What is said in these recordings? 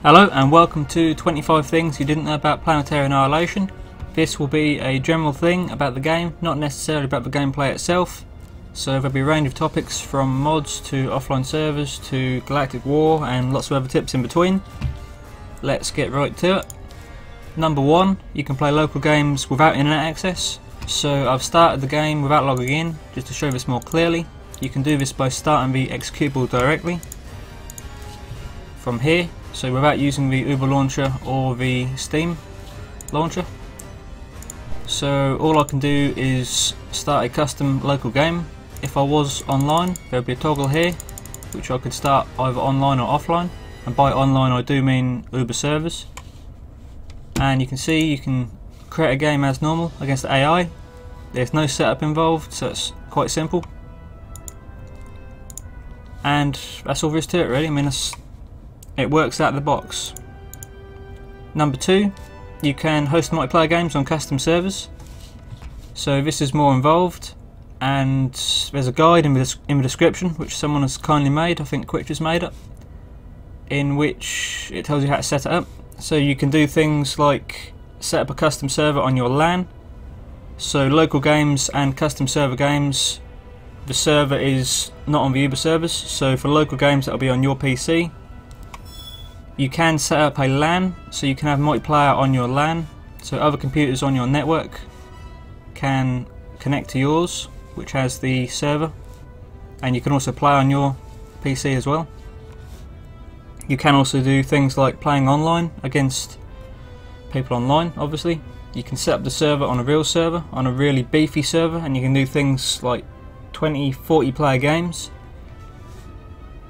Hello and welcome to 25 Things You Didn't Know About Planetary Annihilation. This will be a general thing about the game, not necessarily about the gameplay itself. So there'll be a range of topics from mods to offline servers to galactic war and lots of other tips in between. Let's get right to it. Number 1, you can play local games without internet access. So I've started the game without logging in, just to show this more clearly. You can do this by starting the executable directly from here. So without using the Uber launcher or the Steam launcher. So all I can do is start a custom local game. If I was online, there would be a toggle here which I could start either online or offline, and by online I do mean Uber servers. And you can see you can create a game as normal against the AI. There's no setup involved, so it's quite simple. And that's all there is to it really. I mean, it works out of the box. Number 2, you can host multiplayer games on custom servers. So this is more involved, and there's a guide in the description which someone has kindly made, I think Quick just made it, in which it tells you how to set it up. So you can do things like set up a custom server on your LAN. So local games and custom server games, the server is not on the Uber servers, so for local games that'll be on your PC. You can set up a LAN, so you can have multiplayer on your LAN, so other computers on your network can connect to yours, which has the server, and you can also play on your PC as well. You can also do things like playing online against people online, obviously. You can set up the server on a real server, on a really beefy server, and you can do things like 20-40 player games.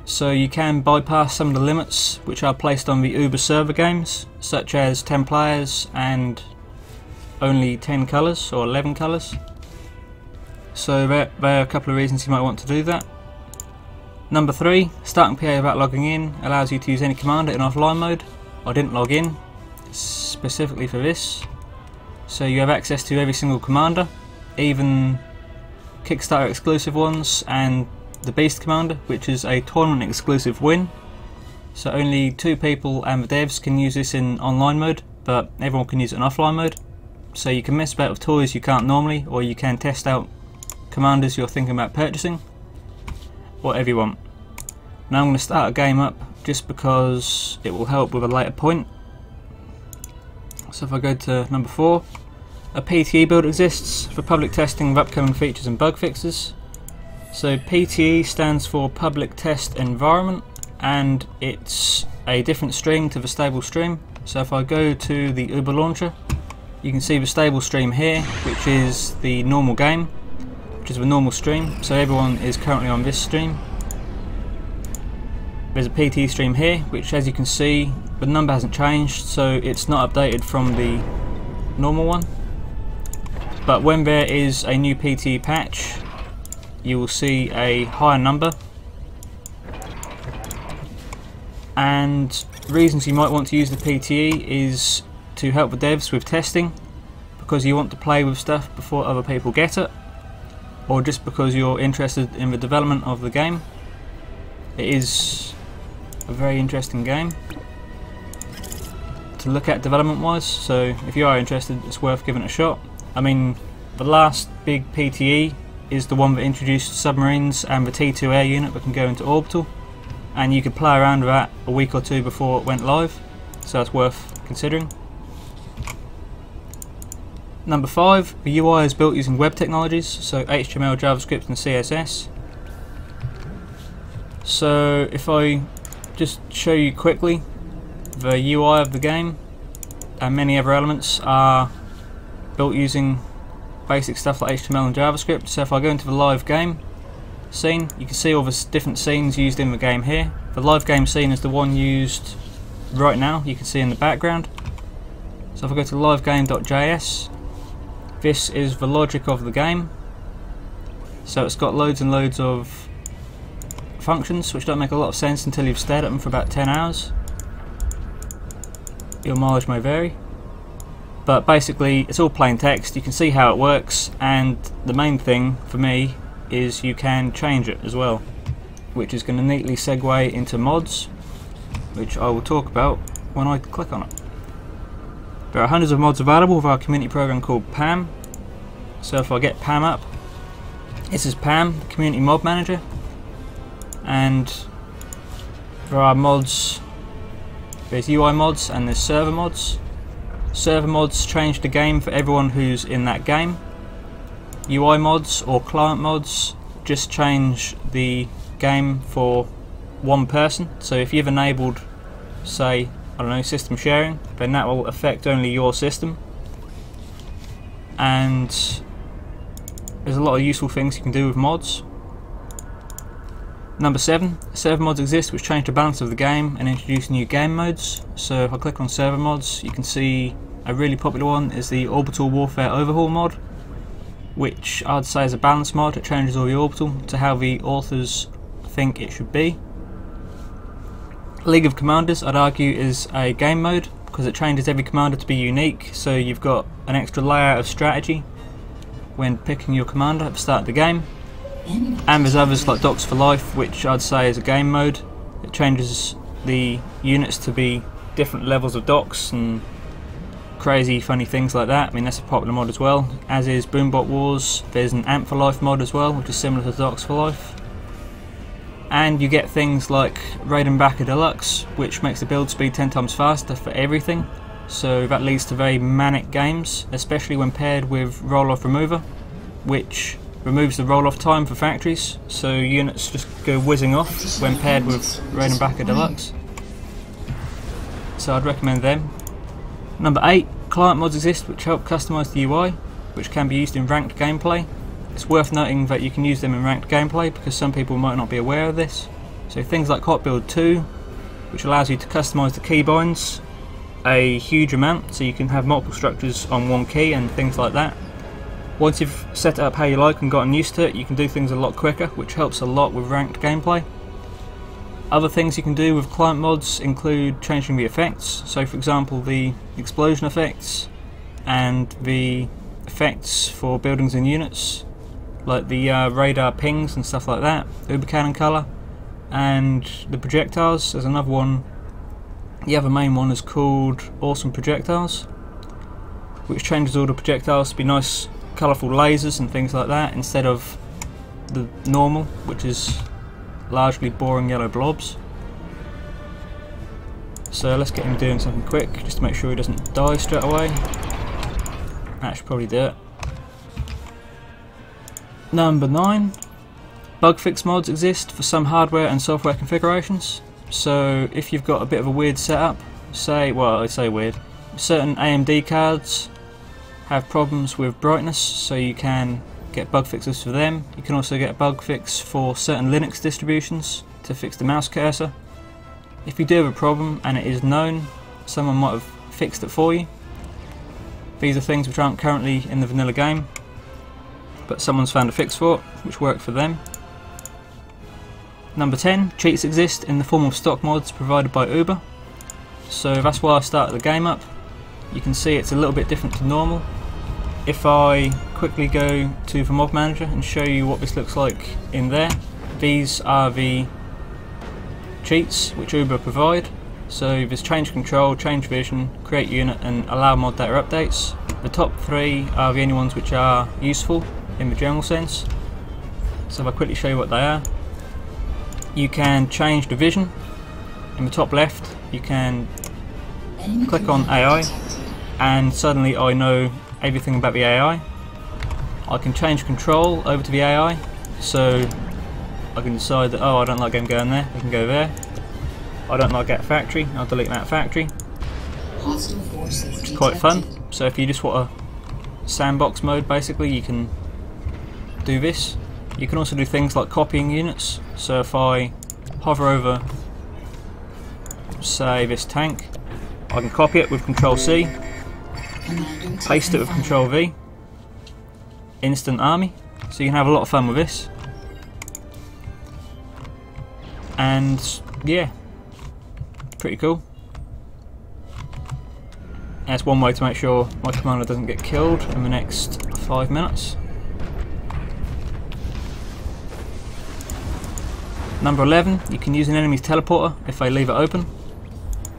So you can bypass some of the limits which are placed on the Uber server games, such as 10 players and only 10 colours or 11 colours. So there are a couple of reasons you might want to do that. Number 3, starting PA without logging in allows you to use any commander in offline mode. I didn't log in specifically for this. So you have access to every single commander, even Kickstarter exclusive ones, and the Beast Commander, which is a tournament exclusive win. So only 2 people and the devs can use this in online mode, but everyone can use it in offline mode. So you can mess about with toys you can't normally, or you can test out commanders you're thinking about purchasing. Whatever you want. Now I'm going to start a game up just because it will help with a later point. So if I go to number 4, a PTE build exists for public testing of upcoming features and bug fixes. So PTE stands for Public Test Environment, and it's a different stream to the stable stream. So if I go to the Uber launcher, you can see the stable stream here, which is the normal game, which is the normal stream. So everyone is currently on this stream. There's a PTE stream here, which, as you can see, the number hasn't changed, so it's not updated from the normal one. But when there is a new PTE patch, you will see a higher number. And reasons you might want to use the PTE is to help the devs with testing, because you want to play with stuff before other people get it, or just because you're interested in the development of the game. It is a very interesting game to look at development wise, so if you are interested, it's worth giving it a shot. I mean, the last big PTE is the one that introduced submarines and the T2 air unit that can go into orbital, and you could play around with that a week or 2 before it went live, so that's worth considering. Number 5, the UI is built using web technologies, so HTML, JavaScript and CSS. So if I just show you quickly, the UI of the game and many other elements are built using basic stuff like HTML and JavaScript. So if I go into the live game scene, you can see all the different scenes used in the game here. The live game scene is the one used right now, you can see in the background. So if I go to livegame.js, this is the logic of the game. So it's got loads and loads of functions which don't make a lot of sense until you've stared at them for about 10 hours. Your mileage may vary. But basically it's all plain text, you can see how it works, and the main thing for me is you can change it as well, which is going to neatly segue into mods, which I will talk about when I click on it. There are hundreds of mods available with our community program called PAM. So if I get PAM up, this is PAM, Community Mod Manager, and there are mods. There's UI mods and there's server mods. Server mods change the game for everyone who's in that game. UI mods or client mods just change the game for one person. So if you've enabled, say, I don't know, system sharing, then that will affect only your system. And there's a lot of useful things you can do with mods. Number 7, server mods exist which change the balance of the game and introduce new game modes. So if I click on server mods, you can see a really popular one is the Orbital Warfare Overhaul mod, which I'd say is a balance mod. It changes all the orbital to how the authors think it should be. League of Commanders, I'd argue, is a game mode because it changes every commander to be unique, so you've got an extra layer of strategy when picking your commander at the start of the game. And there's others like Docks for Life, which I'd say is a game mode. It changes the units to be different levels of docks and crazy funny things like that. I mean, that's a popular mod as well, as is Boombot Wars. There's an Amp for Life mod as well, which is similar to Docks for Life. And you get things like Raid and Backer Deluxe, which makes the build speed 10 times faster for everything. So that leads to very manic games, especially when paired with Roll-Off Remover, which removes the roll-off time for factories, so units just go whizzing off when paired with Raid and Backer Deluxe. So I'd recommend them. Number 8, client mods exist which help customise the UI, which can be used in ranked gameplay. It's worth noting that you can use them in ranked gameplay because some people might not be aware of this. So things like Hot Build 2, which allows you to customise the keybinds a huge amount, so you can have multiple structures on one key and things like that. Once you've set it up how you like and gotten used to it, you can do things a lot quicker, which helps a lot with ranked gameplay. Other things you can do with client mods include changing the effects. So for example, the explosion effects and the effects for buildings and units, like the radar pings and stuff like that, Uber Cannon colour, and the projectiles. There's another one. The other main one is called Awesome Projectiles, which changes all the projectiles to be nice colourful lasers and things like that instead of the normal, which is largely boring yellow blobs. So let's get him doing something quick just to make sure he doesn't die straight away. That should probably do it. Number 9, bug fix mods exist for some hardware and software configurations. So if you've got a bit of a weird setup, I say weird, certain AMD cards have problems with brightness, so you can get bug fixes for them. You can also get a bug fix for certain Linux distributions to fix the mouse cursor. If you do have a problem and it is known, someone might have fixed it for you. These are things which aren't currently in the vanilla game, but someone's found a fix for it, which worked for them. Number 10, cheats exist in the form of stock mods provided by Uber. So that's why I started the game up. You can see it's a little bit different to normal. If I quickly go to the mod manager and show you what this looks like in there, these are the cheats which Uber provide. So there's change control, change vision, create unit and allow mod data updates. The top 3 are the only ones which are useful in the general sense. So if I quickly show you what they are, you can change the vision. In the top left you can click on AI and suddenly I know everything about the AI. I can change control over to the AI, so I can decide that, oh, I don't like them going there, I can go there. I don't like that factory, I'll delete that factory, which is quite fun. So if you just want a sandbox mode, basically, you can do this. You can also do things like copying units. So if I hover over, say, this tank, I can copy it with Control C, paste it with Control V, instant army. So you can have a lot of fun with this. And yeah, pretty cool. That's one way to make sure my commander doesn't get killed in the next 5 minutes. Number 11, you can use an enemy's teleporter if they leave it open.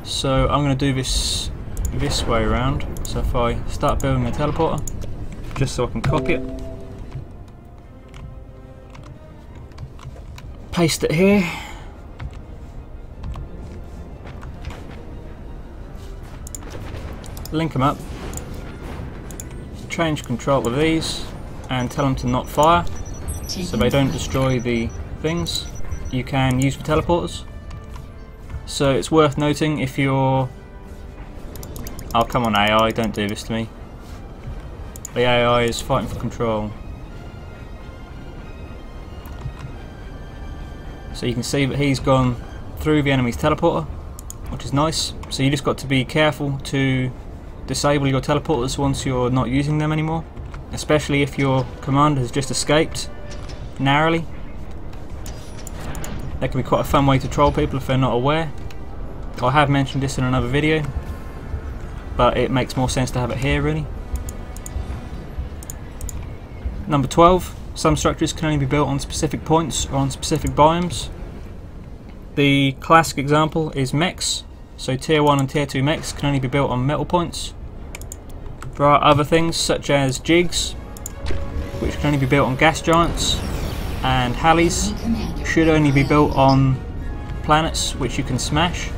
So I'm going to do this way around. So if I start building a teleporter, just so I can copy it, paste it here, link them up, change control of these and tell them to not fire so they don't destroy the things you can use for teleporters. So it's worth noting if you're... Oh come on AI, don't do this to me. The AI is fighting for control. So you can see that he's gone through the enemy's teleporter, which is nice. So you just got to be careful to disable your teleporters once you're not using them anymore, especially if your commander has just escaped narrowly. That can be quite a fun way to troll people if they're not aware. I have mentioned this in another video, but it makes more sense to have it here really. Number 12. Some structures can only be built on specific points or on specific biomes. The classic example is mechs. So tier 1 and tier 2 mechs can only be built on metal points. There are other things such as jigs, which can only be built on gas giants, and Halleys should only be built on planets which you can smash,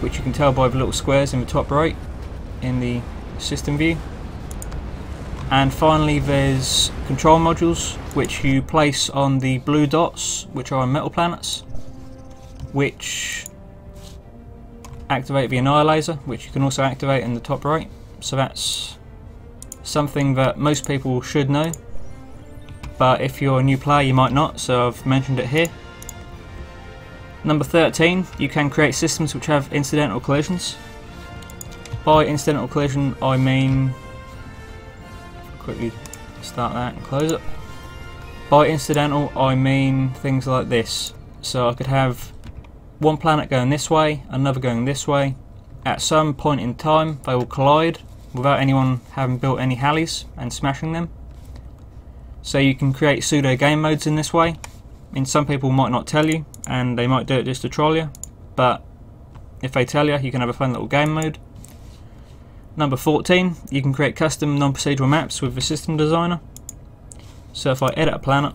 which you can tell by the little squares in the top right in the system view. And finally there's control modules which you place on the blue dots, which are on metal planets, which activate the Annihilator, which you can also activate in the top right. So that's something that most people should know, but if you're a new player you might not, so I've mentioned it here. Number 13, you can create systems which have incidental collisions. By incidental collision I mean, quickly start that and close it. By incidental I mean things like this. So I could have one planet going this way, another going this way. At some point in time they will collide without anyone having built any Halleys and smashing them. So you can create pseudo game modes in this way. I mean, some people might not tell you and they might do it just to troll you, but if they tell you, you can have a fun little game mode. Number 14, you can create custom non-procedural maps with the system designer. So if I edit a planet,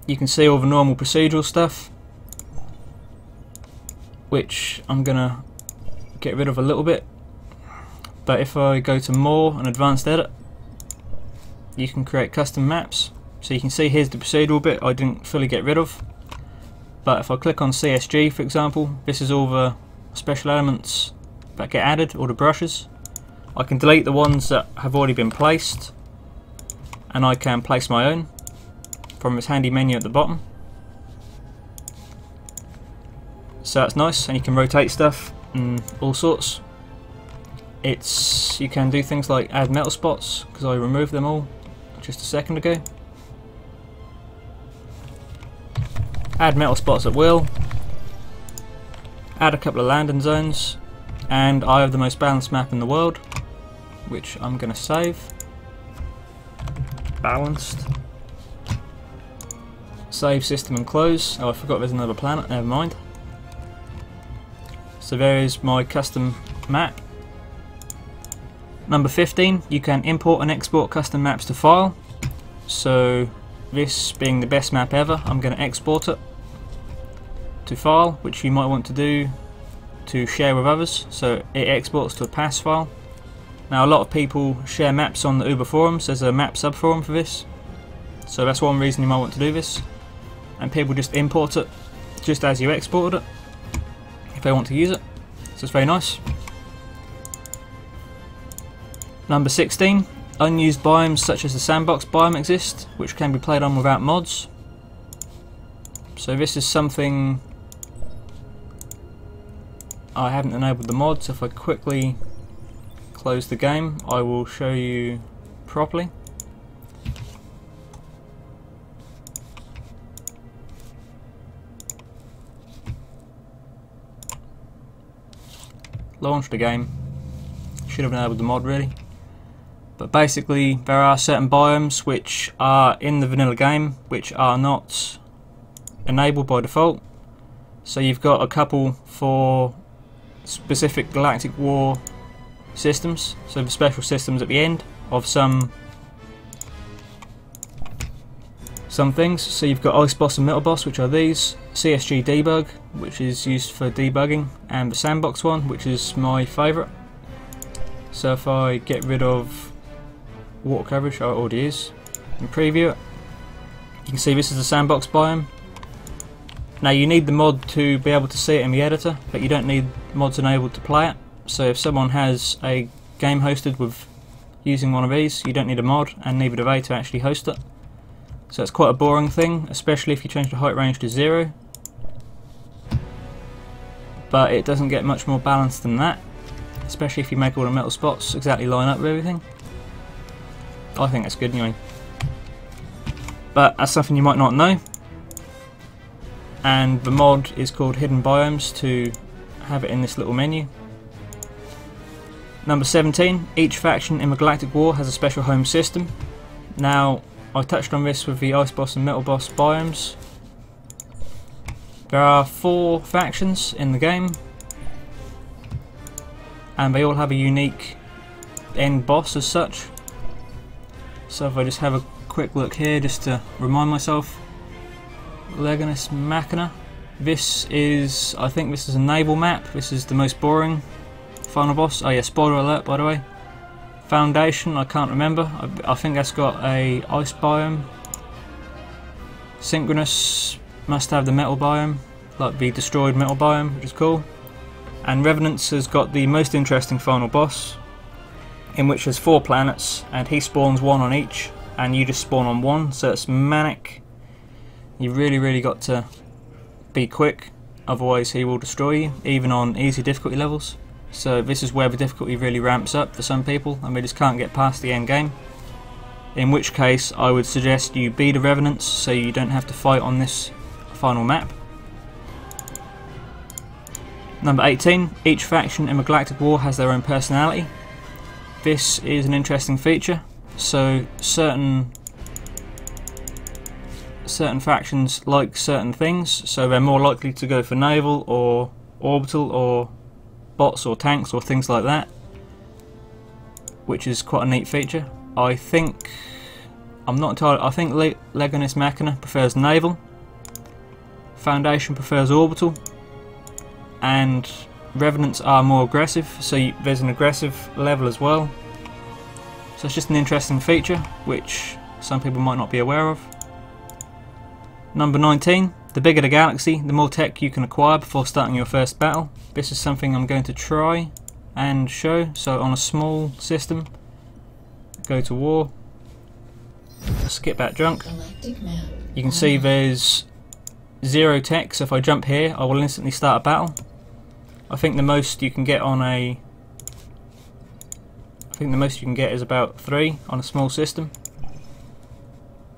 you can see all the normal procedural stuff, which I'm gonna get rid of a little bit. But if I go to more and advanced edit, you can create custom maps. So you can see here's the procedural bit I didn't fully get rid of. But if I click on CSG for example, this is all the special elements that get added, all the brushes. I can delete the ones that have already been placed, and I can place my own from this handy menu at the bottom. So that's nice, and you can rotate stuff and all sorts. You can do things like add metal spots, because I removed them all just a second ago. Add metal spots at will. Add a couple of landing zones, and I have the most balanced map in the world, which I'm going to save. Balanced. Save system and close. Oh, I forgot there's another planet, never mind. So there is my custom map. Number 15, you can import and export custom maps to file. So this being the best map ever, I'm going to export it to file, which you might want to do to share with others. So it exports to a PAS file. Now a lot of people share maps on the Uber forums. There's a map subforum for this. So that's one reason you might want to do this. And people just import it just as you exported it if they want to use it. So it's very nice. Number 16, unused biomes such as the Sandbox biome exist, which can be played on without mods. So this is something I haven't enabled the mod, so if I quickly close the game I will show you properly. Launch the game. Should have enabled the mod really. But basically there are certain biomes which are in the vanilla game which are not enabled by default. So you've got a couple for specific Galactic War systems, so the special systems at the end of some things. So you've got Ice Boss and Metal Boss, which are these, CSG Debug, which is used for debugging, and the Sandbox one, which is my favourite. So if I get rid of water coverage, oh, it already is, and preview it, you can see this is the Sandbox biome. Now you need the mod to be able to see it in the editor, but you don't need mods enabled to play it. So if someone has a game hosted with using one of these, you don't need a mod, and neither do they, to actually host it. So it's quite a boring thing, especially if you change the height range to 0. But it doesn't get much more balanced than that, especially if you make all the metal spots exactly line up with everything. I think that's good anyway. But that's something you might not know. And the mod is called Hidden Biomes to have it in this little menu. Number 17, each faction in the Galactic War has a special home system. Now, I touched on this with the Ice Boss and Metal Boss biomes. There are 4 factions in the game, and they all have a unique end boss as such. So if I just have a quick look here just to remind myself. Legonis Machina. This is, I think this is a naval map. This is the most boring final boss. Oh yeah, spoiler alert by the way. Foundation, I can't remember. I think that's got a ice biome. Synchronous must have the metal biome, like the destroyed metal biome, which is cool. And Revenants has got the most interesting final boss, in which there's 4 planets, and he spawns 1 on each, and you just spawn on 1, so it's manic. You really got to be quick, otherwise he will destroy you, even on easy difficulty levels. So this is where the difficulty really ramps up for some people, and they just can't get past the end game. In which case I would suggest you be the Revenants so you don't have to fight on this final map. Number 18, each faction in the Galactic War has their own personality. This is an interesting feature. So certain factions like certain things, so they're more likely to go for naval or orbital or bots or tanks or things like that, which is quite a neat feature. I think Legonis Machina prefers naval, Foundation prefers orbital, and Revenants are more aggressive, so there's an aggressive level as well. So it's just an interesting feature which some people might not be aware of. Number 19, the bigger the galaxy, the more tech you can acquire before starting your first battle. This is something I'm going to try and show. So on a small system, go to war, skip that junk. You can see there's 0 tech, so if I jump here I will instantly start a battle. I think the most you can get is about 3 on a small system.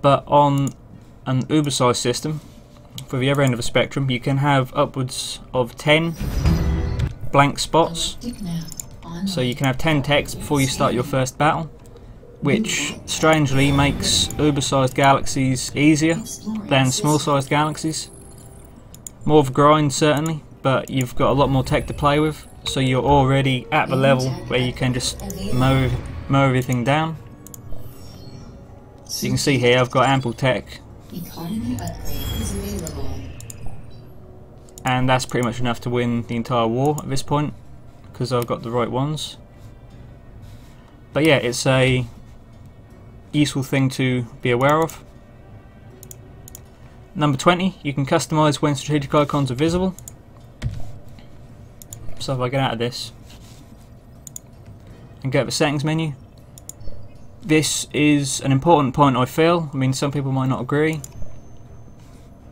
But on an uber-sized system, for the other end of the spectrum, you can have upwards of 10 blank spots. So you can have 10 techs before you start your first battle, which strangely makes uber-sized galaxies easier than small-sized galaxies. More of a grind certainly, but you've got a lot more tech to play with, so you're already at the level where you can just mow everything down. So you can see here I've got ample tech, and that's pretty much enough to win the entire war at this point, because I've got the right ones. But yeah, it's a useful thing to be aware of. Number 20, you can customise when strategic icons are visible. So if I get out of this and go to the settings menu, this is an important point I feel. I mean, some people might not agree,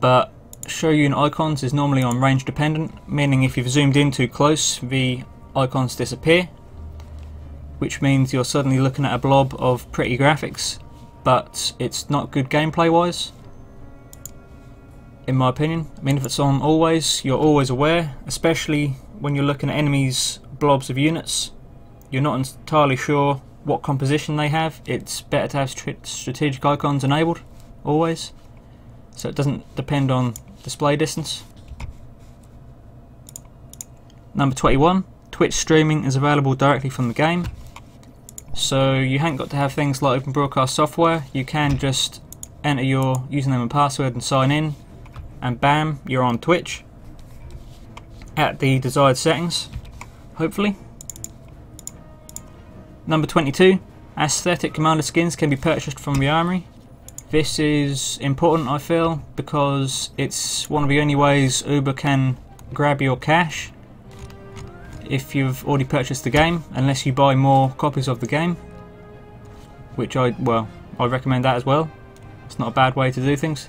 but show unit icons is normally on range dependent, meaning if you've zoomed in too close the icons disappear, which means you're suddenly looking at a blob of pretty graphics, but it's not good gameplay wise, in my opinion. I mean, if it's on always, you're always aware, especially when you're looking at enemies' blobs of units. You're not entirely sure what composition they have. It's better to have strategic icons enabled always, so it doesn't depend on display distance. Number 21, Twitch streaming is available directly from the game. So you haven't got to have things like open broadcast software. You can just enter your username and password and sign in, and bam, you're on Twitch at the desired settings, hopefully. Number 22, aesthetic commander skins can be purchased from the armory. This is important, I feel, because it's one of the only ways Uber can grab your cash if you've already purchased the game, unless you buy more copies of the game, which I recommend that as well. It's not a bad way to do things.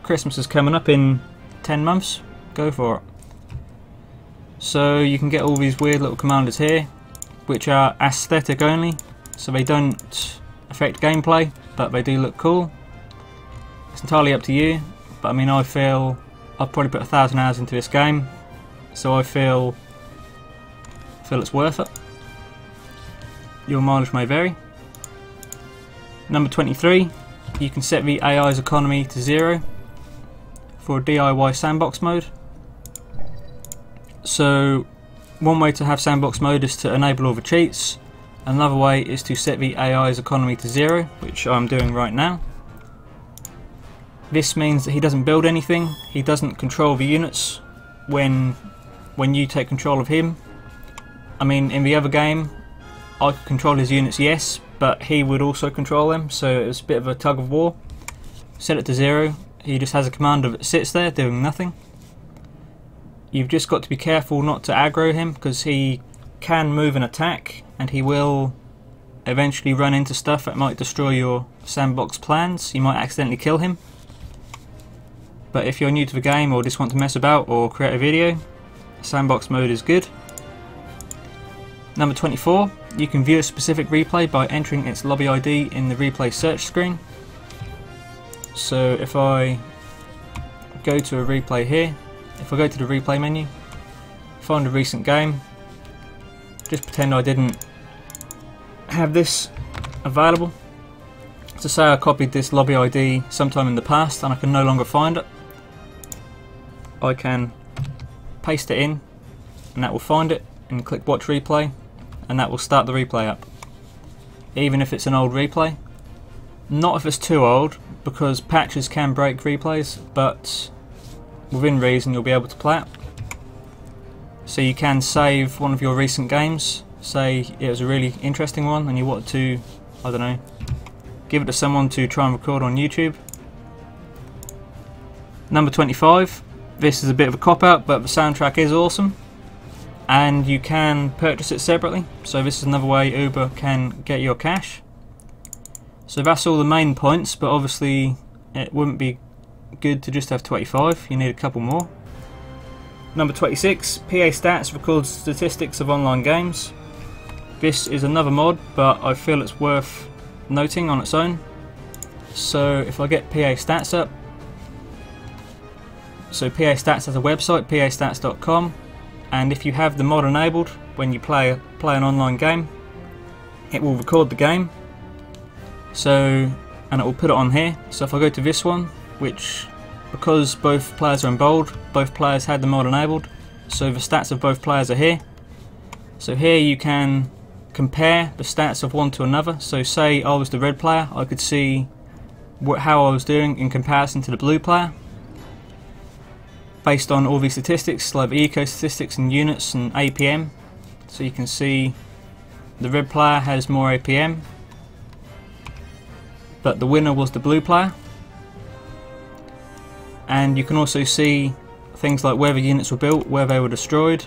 Christmas is coming up in 10 months, go for it. So you can get all these weird little commanders here, which are aesthetic only, so they don't affect gameplay, but they do look cool. It's entirely up to you, but I mean, I feel I've probably put 1,000 hours into this game, so I feel it's worth it. Your mileage may vary. Number 23, you can set the AI's economy to 0 for a DIY sandbox mode. So one way to have sandbox mode is to enable all the cheats. Another way is to set the AI's economy to 0, which I'm doing right now. This means that he doesn't build anything, he doesn't control the units when you take control of him. I mean, in the other game, I could control his units, yes, but he would also control them, so it was a bit of a tug of war. Set it to 0, he just has a commander that sits there doing nothing. You've just got to be careful not to aggro him, because he can move and attack, and he will eventually run into stuff that might destroy your sandbox plans. You might accidentally kill him. But if you're new to the game or just want to mess about or create a video, sandbox mode is good. Number 24, you can view a specific replay by entering its lobby ID in the replay search screen. So if I go to a replay here, if I go to the replay menu, find a recent game, just pretend I didn't have this available. So say I copied this lobby ID sometime in the past and I can no longer find it. I can paste it in and that will find it, and click watch replay, and that will start the replay up, even if it's an old replay. Not if it's too old, because patches can break replays, but within reason you'll be able to play it. So you can save one of your recent games, say it was a really interesting one and you wanted to, I don't know, give it to someone to try and record on YouTube. Number 25, this is a bit of a cop out, but the soundtrack is awesome. And you can purchase it separately, so this is another way Uber can get your cash. So that's all the main points, but obviously it wouldn't be good to just have 25, you need a couple more. Number 26, PAStats records statistics of online games. This is another mod, but I feel it's worth noting on its own. So if I get PAStats up, so PAStats has a website, pastats.com. And if you have the mod enabled, when you play an online game, it will record the game. So, and it will put it on here. So if I go to this one, which, because both players are in bold, both players had the mod enabled, so the stats of both players are here. So here you can compare the stats of one to another. So say I was the red player, I could see how I was doing in comparison to the blue player, based on all these statistics, like the eco statistics and units and APM. So you can see the red player has more APM, but the winner was the blue player. And you can also see things like where the units were built, where they were destroyed.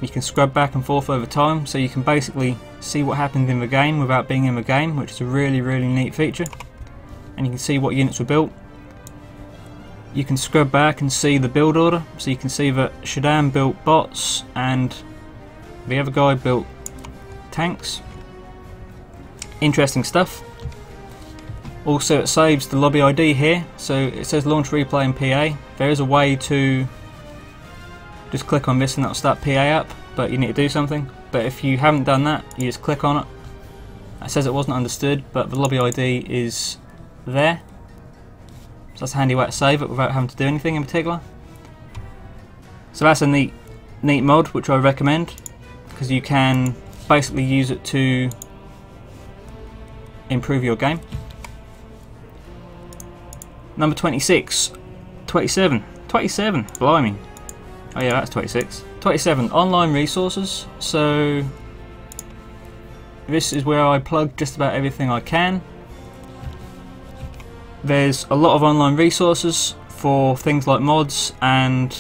You can scrub back and forth over time, so you can basically see what happened in the game without being in the game, which is a really, really neat feature. And you can see what units were built. You can scrub back and see the build order, so you can see that Shaddam built bots and the other guy built tanks. Interesting stuff. Also, it saves the lobby ID here, so it says launch replay in PA. There is a way to just click on this and that'll start PA up, but you need to do something. But if you haven't done that, you just click on it. It says it wasn't understood, but the lobby ID is there. So that's a handy way to save it without having to do anything in particular. So that's a neat neat mod which I recommend, because you can basically use it to improve your game. Number 26, 27, blimey. Oh yeah, that's 26. 27, online resources. So this is where I plug just about everything I can. There's a lot of online resources for things like mods and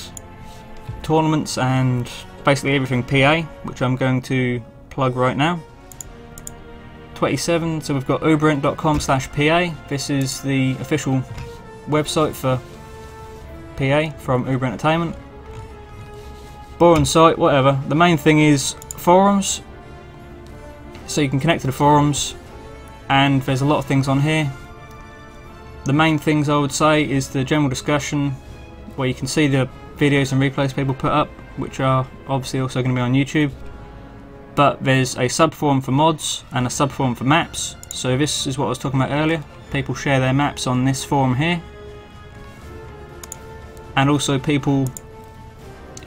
tournaments and basically everything PA, which I'm going to plug right now. 27, so we've got uberent.com/PA. This is the official website for PA from Uber Entertainment. Boring site, whatever. The main thing is forums, so you can connect to the forums, and there's a lot of things on here. The main things I would say is the general discussion, where you can see the videos and replays people put up, which are obviously also going to be on YouTube. But there's a subforum for mods and a subforum for maps. So this is what I was talking about earlier. People share their maps on this forum here. And also people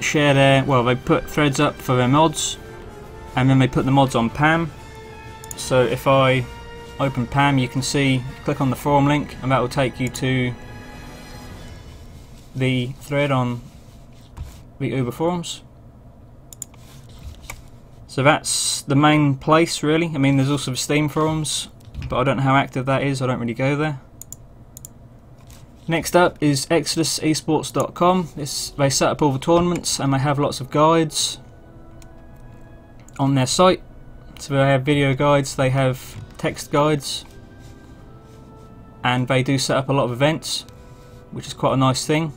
share their, well, they put threads up for their mods, and then they put the mods on PAM. So if I open PAM, you can see, click on the forum link, and that will take you to the thread on the Uber forums. So that's the main place really. I mean, there's also the Steam forums, but I don't know how active that is, I don't really go there. Next up is ExodusEsports.com. They set up all the tournaments and they have lots of guides on their site. So they have video guides, they have text guides, and they do set up a lot of events, which is quite a nice thing.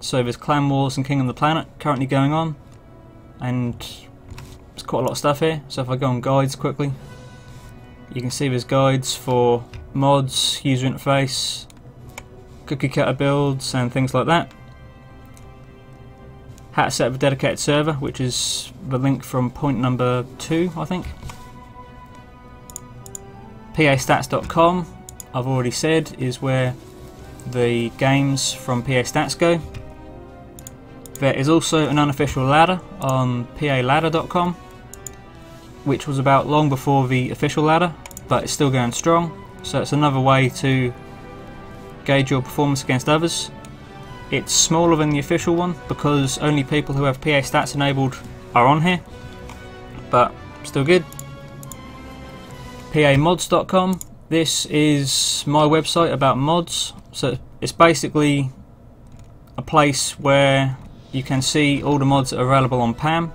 So there's Clan Wars and King of the Planet currently going on, and there's quite a lot of stuff here. So if I go on guides quickly, you can see there's guides for mods, user interface, cookie cutter builds and things like that. How to set up a dedicated server, which is the link from point number 2, I think. PAStats.com, I've already said, is where the games from PAStats go. There is also an unofficial ladder on PALadder.com, which was about long before the official ladder, but it's still going strong. So it's another way to gauge your performance against others. It's smaller than the official one because only people who have PAStats enabled are on here, but still good. PAMods.com, this is my website about mods. So it's basically a place where you can see all the mods that are available on PAM.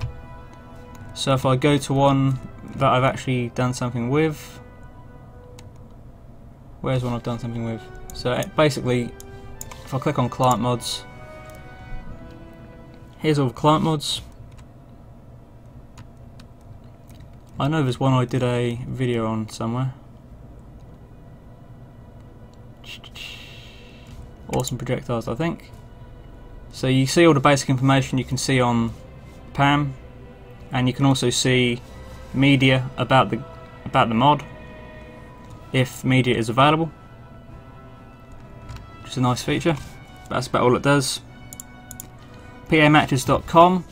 So if I go to one that I've actually done something with, where's one I've done something with? So basically, if I click on client mods, here's all the client mods. I know there's one I did a video on somewhere. Awesome projectiles, I think. So you see all the basic information you can see on PAM, and you can also see media about the mod, if media is available, which is a nice feature. That's about all it does. PAMatches.com,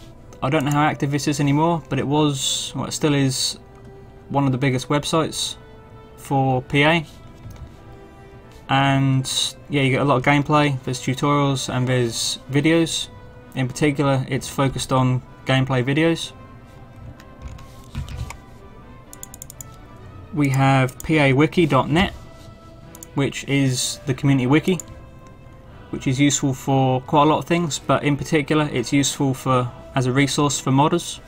I don't know how active this is anymore, but it was, well, it still is one of the biggest websites for PA. And yeah, you get a lot of gameplay, there's tutorials and there's videos. In particular, it's focused on gameplay videos. We have pawiki.net, which is the community wiki, which is useful for quite a lot of things, but in particular it's useful as a resource for modders.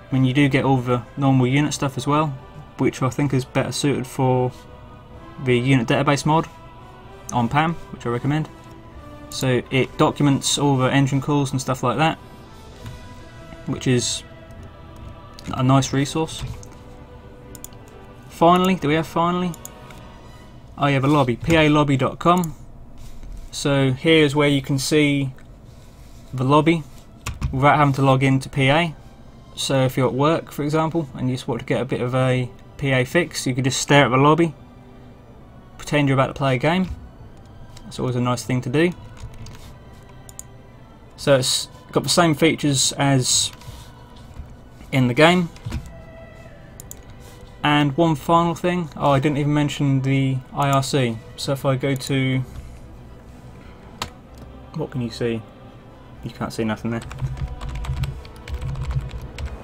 I mean, you do get all the normal unit stuff as well, which I think is better suited for the unit database mod on PAM, which I recommend. So it documents all the engine calls and stuff like that, which is a nice resource. Finally, do we have finally? Oh yeah, the lobby, palobby.com. So here's where you can see the lobby without having to log into PA. So if you're at work, for example, and you just want to get a bit of a PA fix, you can just stare at the lobby, pretend you're about to play a game. That's always a nice thing to do. So it's got the same features as in the game. And one final thing, oh, I didn't even mention the IRC. So if I go to, what can you see? You can't see nothing there.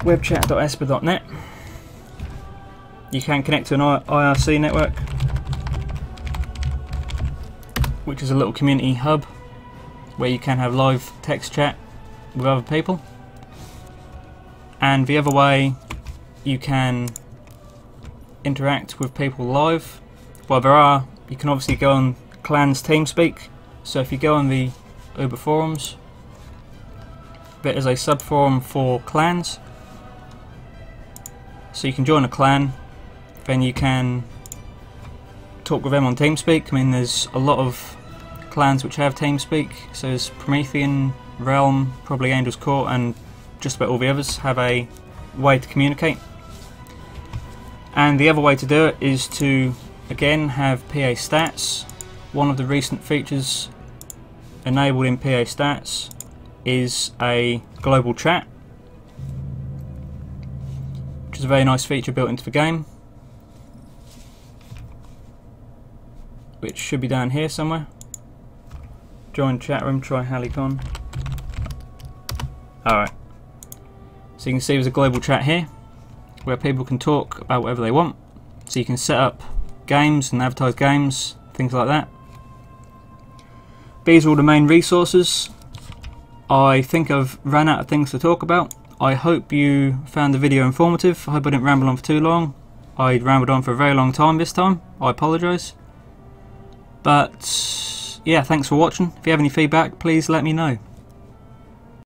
webchat.esper.net. You can connect to an IRC network, which is a little community hub where you can have live text chat with other people. And the other way you can interact with people live, well, you can obviously go on Clans TeamSpeak. So if you go on the Uber forums, there is a sub-forum for clans. So you can join a clan, then you can talk with them on TeamSpeak. I mean, there's a lot of clans which have TeamSpeak. So there's Promethean, Realm, probably Angel's Court, and just about all the others have a way to communicate. And the other way to do it is to, again, have PAStats. One of the recent features enabled in PAStats is a global chat, which is a very nice feature built into the game, which should be down here somewhere. Join chat room, try Halicon. Alright, so you can see there's a global chat here where people can talk about whatever they want. So you can set up games and advertise games, things like that. These are all the main resources. I think I've ran out of things to talk about. I hope you found the video informative. I hope I didn't ramble on for too long. I rambled on for a very long time this time. I apologise. But yeah, thanks for watching. If you have any feedback, please let me know.